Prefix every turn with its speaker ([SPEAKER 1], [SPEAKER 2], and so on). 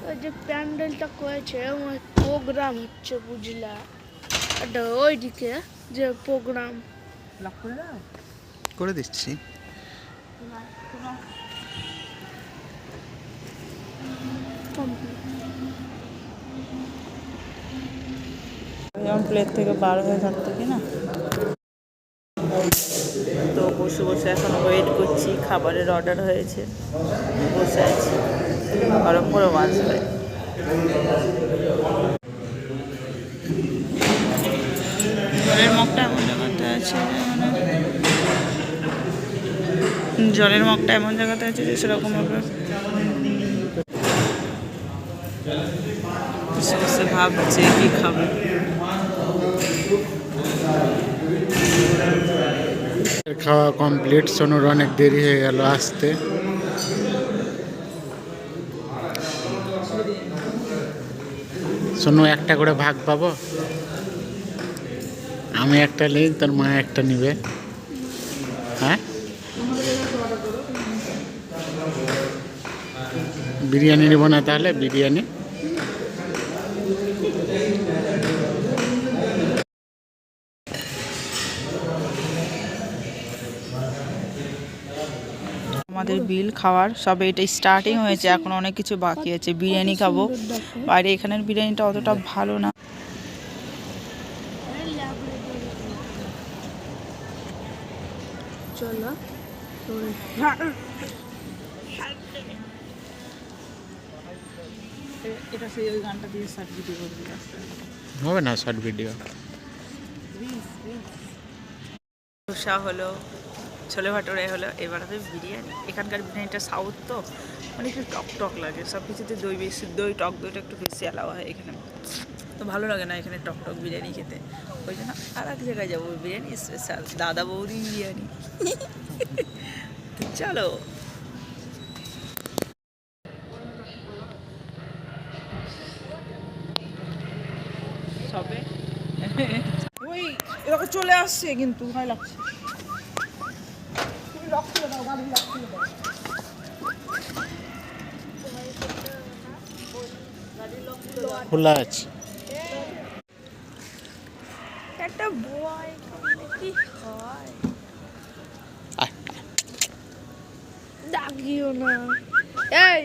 [SPEAKER 1] ওই যে প্যান্ডেলটা করেছে প্রোগ্রাম হচ্ছে বুঝলা, এটা ওইদিকে যে প্রোগ্রাম
[SPEAKER 2] করে দিচ্ছি।
[SPEAKER 3] প্লেট থেকে বার হয়ে থাকতো কি না। তো বসে বসে এখন ওয়েট করছি, খাবারের অর্ডার হয়েছে, বসে আছি, গরম গরম আসবে। জলের মগটা এমন জায়গাতে আছে, জলের মগটা এমন জায়গাতে আছে যে সেরকমভাবে বসে বসে ভাবছে কি খাবে।
[SPEAKER 2] খাওয়া কমপ্লিট। সোনুর অনেক দেরি হয়ে গেল আসতে। সোনু একটা করে ভাগ পাবো? আমি একটা নিই, তোর মা একটা নিবে। হ্যাঁ, বিরিয়ানি নেবো না তাহলে? বিরিয়ানি
[SPEAKER 3] আমাদের বিল খাওয়ার সবে এটা স্টার্টিং হয়েছে, এখন অনেক কিছু বাকি আছে। বিরিয়ানি খাবো বাইরে, এখানের বিরিয়ানিটা অতটা ভালো না।
[SPEAKER 1] চলো
[SPEAKER 3] এটা সেই ওই গানটা দিয়ে শর্ট ভিডিও করবি,
[SPEAKER 2] হবে না শর্ট ভিডিও।
[SPEAKER 3] ধোসা হলো, ছোলে ভাটোরে হলো, এবার হবে বিরিয়ানি। এখানকার বিরিয়ানিটা সাউথ তো মানে একটু টক টক লাগে, সব কিছুতে দই বেশি, দইটা একটু বেশি অ্যালাউ হয় এখানে, তো ভালো লাগে না এখানে টক টক বিরিয়ানি খেতে। ওই জন্য আর এক জায়গায় যাবো, বিরিয়ানি স্পেশাল দাদা বৌদি বিরিয়ানি। তো চলো। সবে ওই এরকম চলে আসছে, কিন্তু ভয় লাগছে।
[SPEAKER 2] খোলা আছে।
[SPEAKER 1] একটা বয় কি হয়, ডাকিও না এই